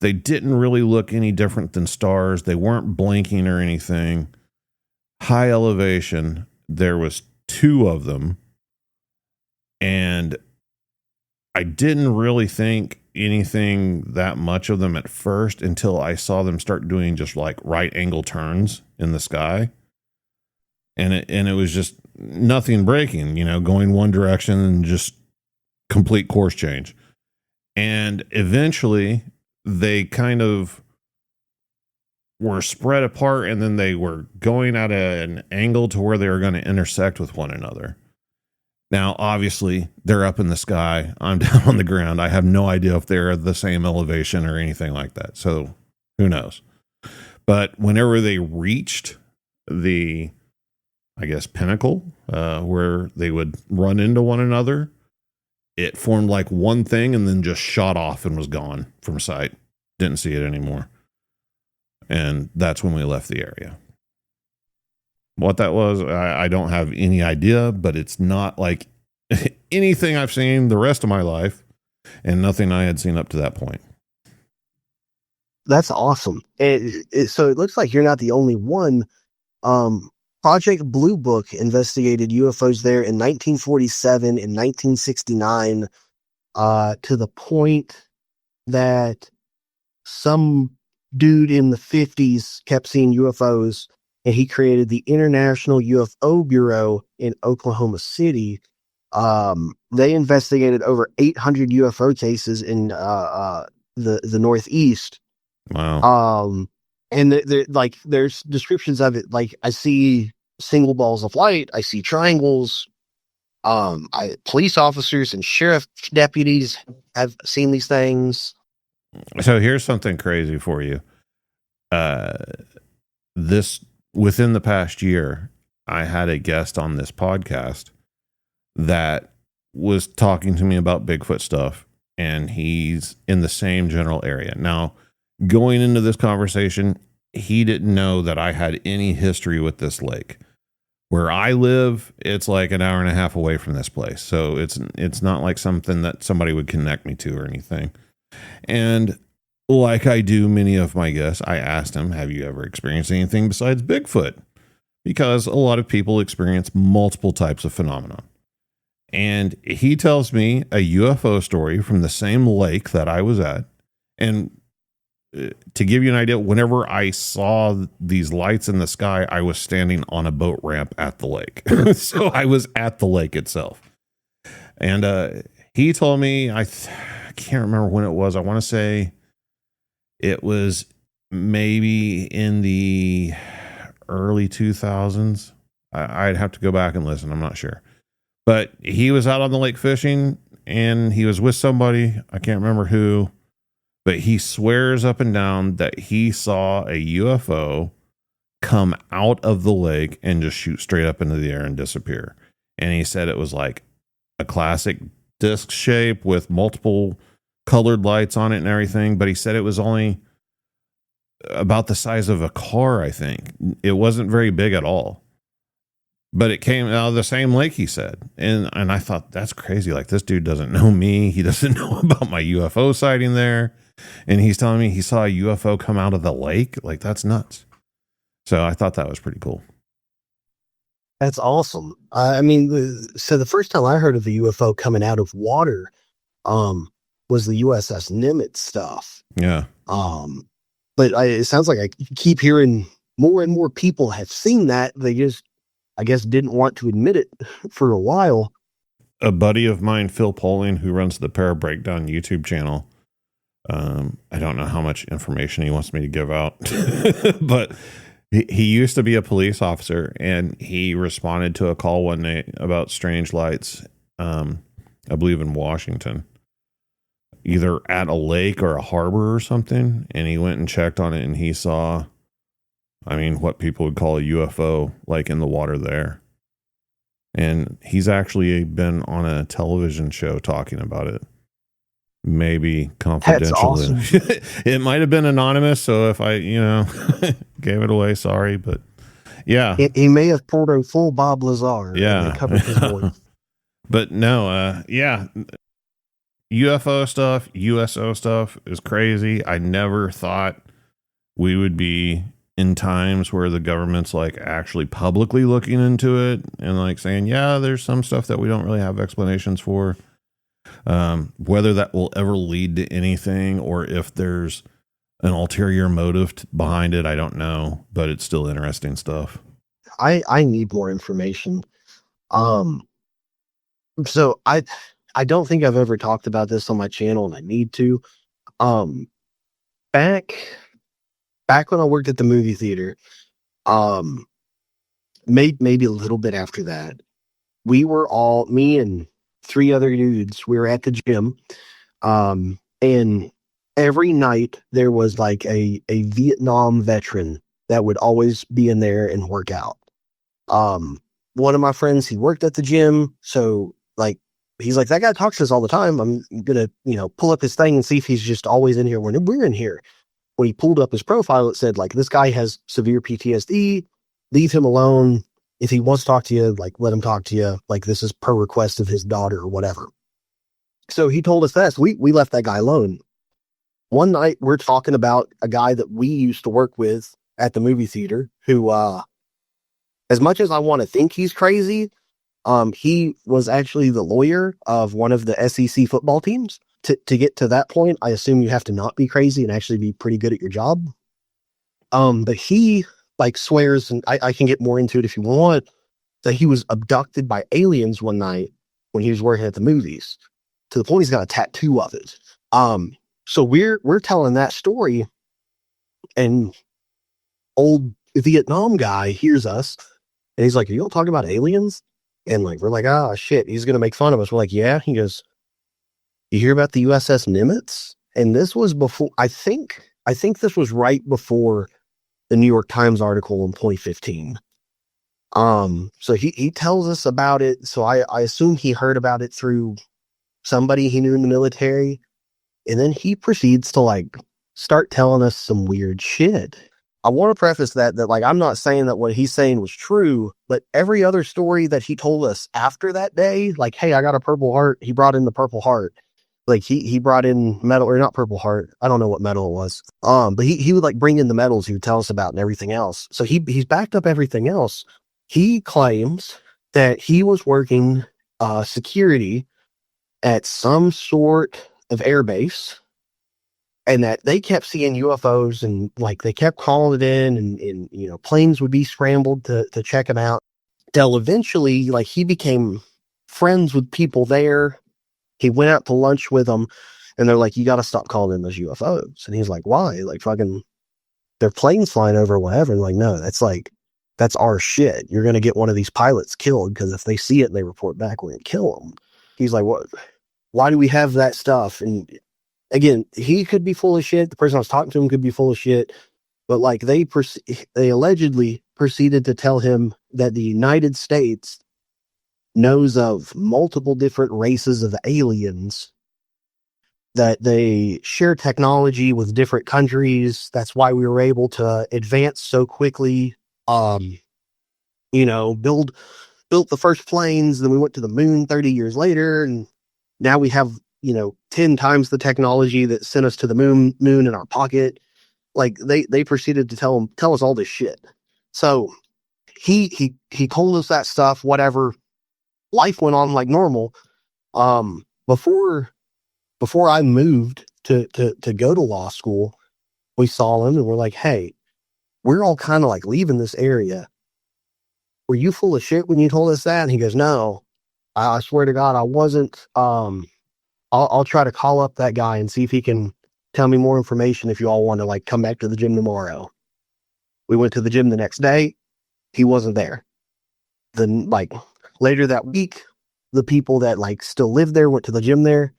They didn't really look any different than stars. They weren't blinking or anything. High elevation. There was 2 of them. And I didn't really think anything that much of them at first until I saw them start doing just like right angle turns in the sky. And it was just nothing breaking, going one direction and just complete course change. And eventually they kind of were spread apart, and then they were going at an angle to where they were going to intersect with one another. Now, obviously, they're up in the sky. I'm down on the ground. I have no idea if they're the same elevation or anything like that. So who knows? But whenever they reached the, I guess, pinnacle, where they would run into one another, it formed like one thing and then just shot off and was gone from sight. Didn't see it anymore. And that's when we left the area. What that was, I don't have any idea, but it's not like anything I've seen the rest of my life, and nothing I had seen up to that point. That's awesome. So it looks like you're not the only one. Project Blue Book investigated UFOs there in 1947 and 1969, to the point that some dude in the 50s kept seeing UFOs, and he created the International UFO Bureau in Oklahoma City. They investigated over 800 UFO cases in the Northeast. Wow. And there's descriptions of it. Like, I see single balls of light. I see triangles. Police officers and sheriff deputies have seen these things. So here's something crazy for you. Within the past year, I had a guest on this podcast that was talking to me about Bigfoot stuff, and he's in the same general area. Now, going into this conversation, he didn't know that I had any history with this lake. Where I live, it's like an hour and a half away from this place. So it's not like something that somebody would connect me to or anything. And like I do many of my guests, I asked him, have you ever experienced anything besides Bigfoot? Because a lot of people experience multiple types of phenomena. And he tells me a UFO story from the same lake that I was at. And to give you an idea, whenever I saw these lights in the sky, I was standing on a boat ramp at the lake. So I was at the lake itself. And he told me, I can't remember when it was. I want to say it was maybe in the early 2000s. I'd have to go back and listen. I'm not sure. But he was out on the lake fishing, and he was with somebody. I can't remember who. But he swears up and down that he saw a UFO come out of the lake and just shoot straight up into the air and disappear. And he said it was like a classic disc shape with multiple colored lights on it and everything. But he said it was only about the size of a car, I think. It wasn't very big at all. But it came out of the same lake, he said. And I thought, that's crazy. Like, this dude doesn't know me. He doesn't know about my UFO sighting there. And he's telling me he saw a UFO come out of the lake. Like, that's nuts. So I thought that was pretty cool. That's awesome. I mean, so the first time I heard of the UFO coming out of water, was the USS Nimitz stuff. Yeah. But it sounds like I keep hearing more and more people have seen that. They just, I guess, didn't want to admit it for a while. A buddy of mine, Phil Poling, who runs the Para Breakdown YouTube channel, I don't know how much information he wants me to give out, but he used to be a police officer, and he responded to a call one night about strange lights. And I believe in Washington, either at a lake or a harbor or something. And he went and checked on it, and he saw, I mean, what people would call a UFO, like in the water there. And he's actually been on a television show talking about it. Maybe confidential. That's awesome. It might have been anonymous, so if I, gave it away, sorry, but yeah. He may have pulled a full Bob Lazar. Yeah. And covered his voice. But no, yeah. UFO stuff, USO stuff is crazy. I never thought we would be in times where the government's like actually publicly looking into it and like saying, yeah, there's some stuff that we don't really have explanations for. Whether that will ever lead to anything or if there's an ulterior motive behind it, I don't know, but it's still interesting stuff. I need more information. So I don't think I've ever talked about this on my channel, and I need to. Back when I worked at the movie theater, maybe a little bit after that, we were all, me and 3 other dudes, we were at the gym, and every night there was like a Vietnam veteran that would always be in there and work out. One of my friends, he worked at the gym, so like he's like, that guy talks to us all the time. I'm gonna, pull up his thing and see if he's just always in here when we're in here. When he pulled up his profile, it said like, this guy has severe PTSD. Leave him alone. If he wants to talk to you, like, let him talk to you. Like, this is per request of his daughter or whatever. So he told us that. So we left that guy alone. One night, we're talking about a guy that we used to work with at the movie theater who, as much as I want to think he's crazy, he was actually the lawyer of one of the SEC football teams. To get to that point, I assume you have to not be crazy and actually be pretty good at your job. But he like swears, and I can get more into it if you want, that he was abducted by aliens one night when he was working at the movies, to the point he's got a tattoo of it. So we're telling that story, and old Vietnam guy hears us, and he's like, "Are you all talking about aliens?" And like we're like, "Ah, shit, he's gonna make fun of us." We're like, "Yeah." He goes, "You hear about the USS Nimitz?" And this was before, I think this was right before the New York Times article in 2015. So he tells us about it. So I assume he heard about it through somebody he knew in the military. And then he proceeds to like start telling us some weird shit. I want to preface that like, I'm not saying that what he's saying was true, but every other story that he told us after that day, like, hey, I got a Purple Heart. He brought in the Purple Heart. Like he brought in metal, or not Purple Heart. I don't know what metal it was. But he would like bring in the metals he would tell us about and everything else. So he's backed up everything else. He claims that he was working security at some sort of airbase, and that they kept seeing UFOs, and like they kept calling it in, and planes would be scrambled to check them out. Till eventually, like, he became friends with people there. He went out to lunch with them, and they're like, "You got to stop calling in those UFOs." And he's like, "Why? Like, fucking, they're planes flying over, or whatever." And like, "No, that's our shit. You're gonna get one of these pilots killed, because if they see it and they report back, we're gonna kill them." He's like, "What? Why do we have that stuff?" And again, he could be full of shit. The person I was talking to him could be full of shit. But like, they allegedly proceeded to tell him that the United States knows of multiple different races of aliens, that they share technology with different countries. That's why we were able to advance so quickly. Built the first planes, then we went to the moon 30 years later, and now we have 10 times the technology that sent us to the moon in our pocket. Like, they proceeded to tell us all this shit. So he told us that stuff, whatever. Life went on like normal. Before I moved to go to law school, we saw him and we're like, "Hey, we're all kind of like leaving this area. Were you full of shit when you told us that?" And he goes, "No, I swear to God, I wasn't. I'll try to call up that guy and see if he can tell me more information if you all want to like come back to the gym tomorrow." We went to the gym the next day. He wasn't there. Then like later that week, the people that like still live there, went to the gym there.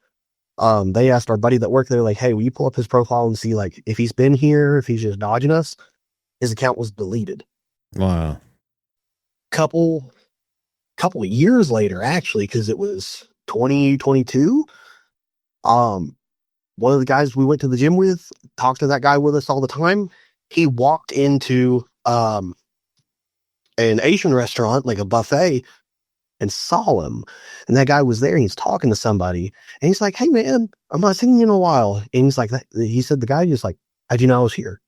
They asked our buddy that worked there, like, hey, will you pull up his profile and see like if he's been here, if he's just dodging us? His account was deleted. Wow. Couple of years later, actually, because it was 2022. One of the guys we went to the gym with, talked to that guy with us all the time. He walked into an Asian restaurant, like a buffet, and saw him. And that guy was there, and he's talking to somebody. And he's like, hey, man, I'm not seeing you in a while. And he's like, he said, the guy just like, how'd you know I was here?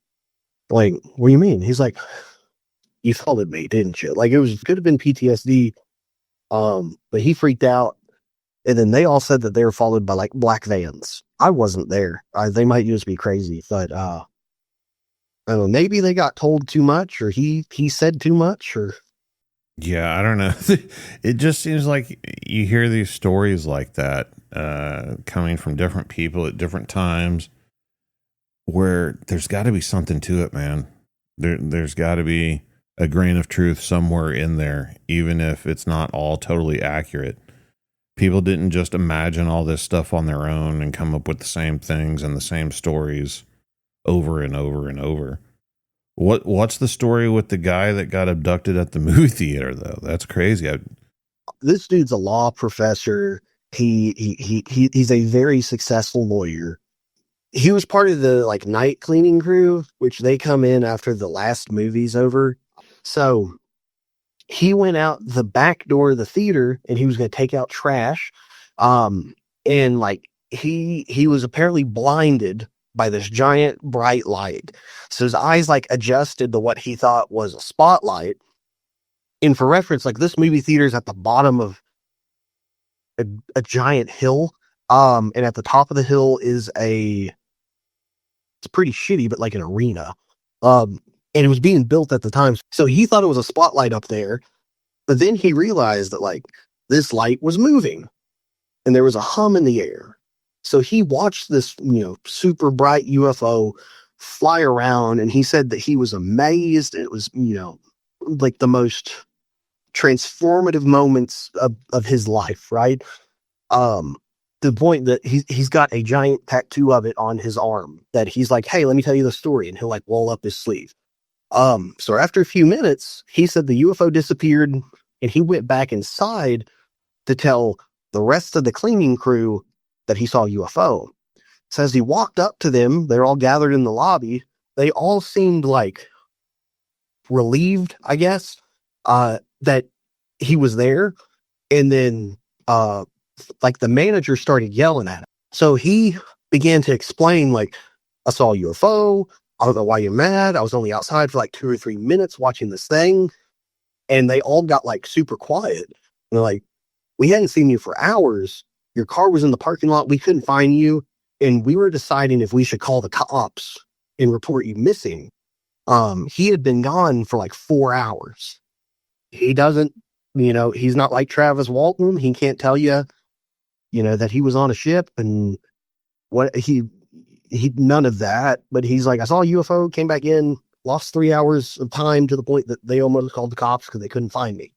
Like, what do you mean? He's like, you followed me, didn't you? Like, could have been PTSD. But he freaked out. And then they all said that they were followed by like black vans. I wasn't there. They might just be crazy, but I don't know. Maybe they got told too much, or he said too much, or yeah, I don't know. It just seems like you hear these stories like that coming from different people at different times, where there's got to be something to it, man. There's got to be a grain of truth somewhere in there, even if it's not all totally accurate. People didn't just imagine all this stuff on their own and come up with the same things and the same stories over and over and over. What's the story with the guy that got abducted at the movie theater, though? That's crazy. This dude's a law professor. He's a very successful lawyer. He was part of the like night cleaning crew, which they come in after the last movie's over. So he went out the back door of the theater and he was going to take out trash. And like he was apparently blinded by this giant bright light. So his eyes like adjusted to what he thought was a spotlight. And for reference, like this movie theater is at the bottom of a giant hill. And at the top of the hill is it's pretty shitty, but like an arena. And it was being built at the time. So he thought it was a spotlight up there. But then he realized that like this light was moving and there was a hum in the air. So he watched this, super bright UFO fly around, and he said that he was amazed. And it was, like the most transformative moments of his life, right? To the point that he's got a giant tattoo of it on his arm that he's like, hey, let me tell you the story. And he'll like roll up his sleeve. So after a few minutes, he said the UFO disappeared and he went back inside to tell the rest of the cleaning crew that he saw a UFO. So as he walked up to them, they're all gathered in the lobby. They all seemed like relieved, I guess, that he was there. And then, like the manager started yelling at him. So he began to explain, like, I saw a UFO. I don't know why you're mad. I was only outside for like 2 or 3 minutes watching this thing. And they all got like super quiet. And they're like, we hadn't seen you for hours. Your car was in the parking lot. We couldn't find you. And we were deciding if we should call the cops and report you missing. He had been gone for like 4 hours. He doesn't, he's not like Travis Walton. He can't tell you, that he was on a ship and what he none of that. But he's like, I saw a UFO, came back in, lost 3 hours of time to the point that they almost called the cops because they couldn't find me.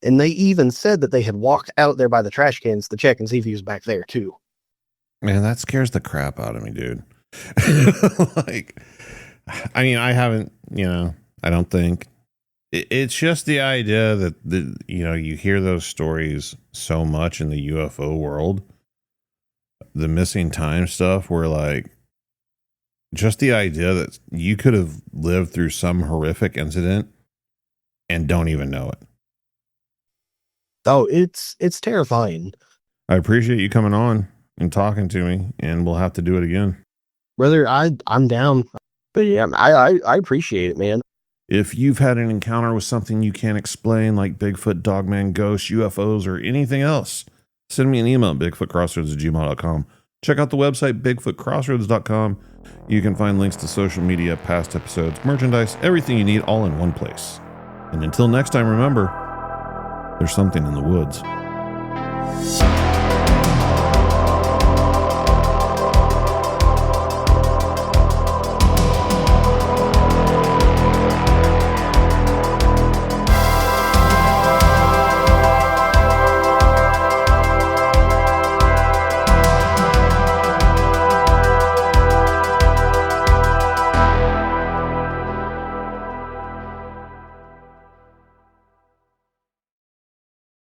And they even said that they had walked out there by the trash cans to check and see if he was back there too. Man, that scares the crap out of me, dude. Like, I mean, I haven't, I don't think it's just the idea that you hear those stories so much in the UFO world, the missing time stuff, where like just the idea that you could have lived through some horrific incident and don't even know it. Oh, it's terrifying. I appreciate you coming on and talking to me, and we'll have to do it again. Brother, I'm down. But yeah, I appreciate it, man. If you've had an encounter with something you can't explain, like Bigfoot, Dogman, ghosts, UFOs, or anything else, send me an email at bigfootcrossroads@gmail.com. Check out the website, bigfootcrossroads.com. You can find links to social media, past episodes, merchandise, everything you need all in one place. And until next time, remember, there's something in the woods.